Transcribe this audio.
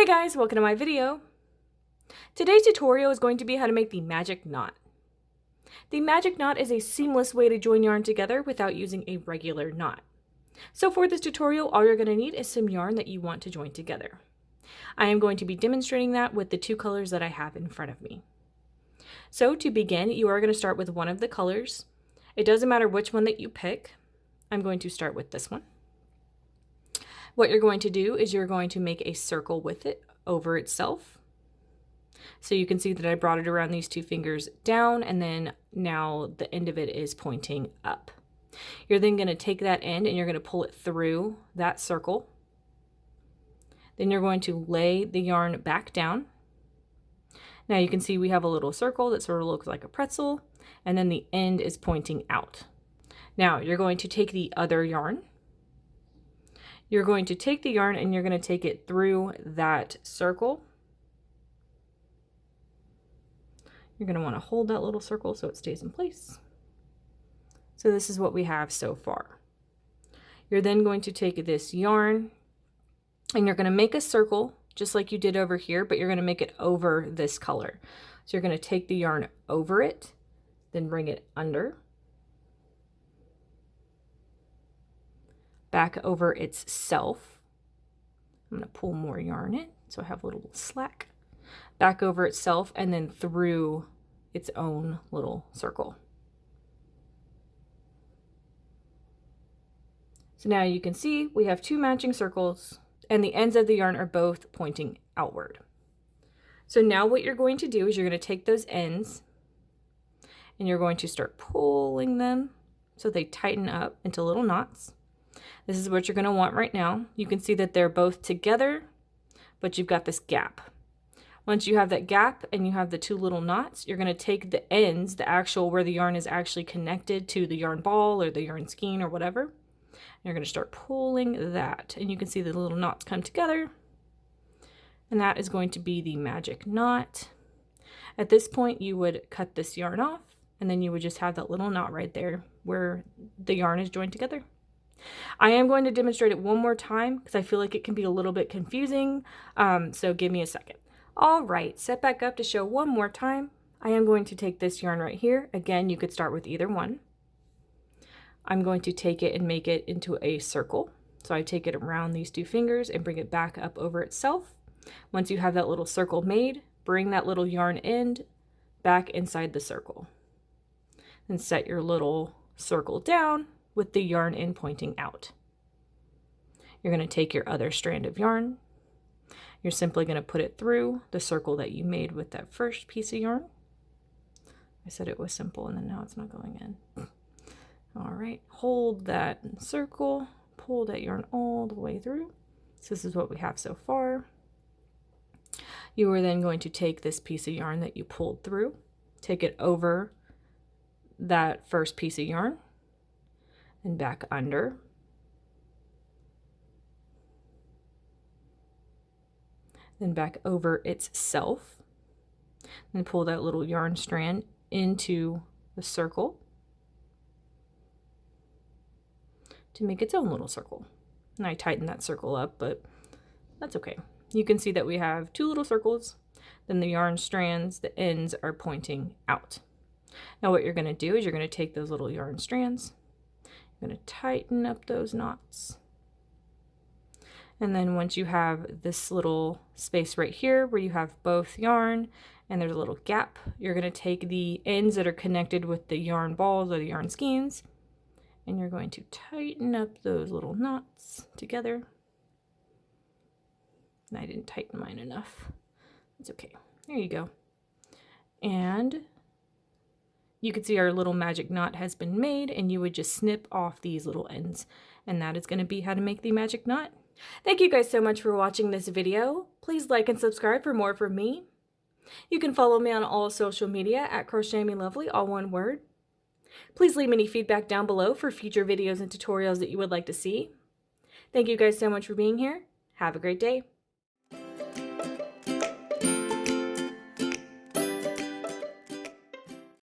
guys, welcome to my video. Today's tutorial is going to be how to make the magic knot. The magic knot is a seamless way to join yarn together without using a regular knot. So for this tutorial, all you're going to need is some yarn that you want to join together. I am going to be demonstrating that with the two colors that I have in front of me. So to begin, you are going to start with one of the colors. It doesn't matter which one that you pick. I'm going to start with this one. What you're going to do is you're going to make a circle with it over itself. So you can see that I brought it around these two fingers down, and then now the end of it is pointing up. You're then going to take that end and you're going to pull it through that circle. Then you're going to lay the yarn back down. Now you can see we have a little circle that sort of looks like a pretzel, and then the end is pointing out. Now you're going to take the other yarn. You're going to take the yarn and you're going to take it through that circle. You're going to want to hold that little circle so it stays in place. So this is what we have so far. You're then going to take this yarn and you're going to make a circle just like you did over here, but you're going to make it over this color. So you're going to take the yarn over it, then bring it under, back over itself. I'm going to pull more yarn in so I have a little slack. Back over itself and then through its own little circle. So now you can see we have two matching circles and the ends of the yarn are both pointing outward. So now what you're going to do is you're going to take those ends and you're going to start pulling them so they tighten up into little knots. This is what you're going to want right now. You can see that they're both together, but you've got this gap. Once you have that gap and you have the two little knots, you're going to take the ends, the actual where the yarn is actually connected to the yarn ball or the yarn skein or whatever. And you're going to start pulling that, and you can see the little knots come together. And that is going to be the magic knot. At this point, you would cut this yarn off, and then you would just have that little knot right there where the yarn is joined together. I am going to demonstrate it one more time because I feel like it can be a little bit confusing, so give me a second. All right, set back up to show one more time. I am going to take this yarn right here. Again, you could start with either one. I'm going to take it and make it into a circle. So I take it around these two fingers and bring it back up over itself. Once you have that little circle made, bring that little yarn end back inside the circle. And set your little circle down with the yarn end pointing out. You're going to take your other strand of yarn. You're simply going to put it through the circle that you made with that first piece of yarn. I said it was simple and then now it's not going in. All right, hold that circle, pull that yarn all the way through. So this is what we have so far. You are then going to take this piece of yarn that you pulled through, take it over that first piece of yarn, and back under. Then back over itself. And pull that little yarn strand into the circle to make its own little circle. And I tightened that circle up, but that's okay. You can see that we have two little circles, then the yarn strands, the ends are pointing out. Now what you're going to do is you're going to take those little yarn strands, I'm going to tighten up those knots. And then once you have this little space right here where you have both yarn and there's a little gap, you're going to take the ends that are connected with the yarn balls or the yarn skeins, and you're going to tighten up those little knots together. And I didn't tighten mine enough. It's okay. There you go. And you can see our little magic knot has been made, and you would just snip off these little ends. And that is going to be how to make the magic knot. Thank you guys so much for watching this video. Please like and subscribe for more from me. You can follow me on all social media at crochetmelovely, all one word. Please leave me any feedback down below for future videos and tutorials that you would like to see. Thank you guys so much for being here. Have a great day.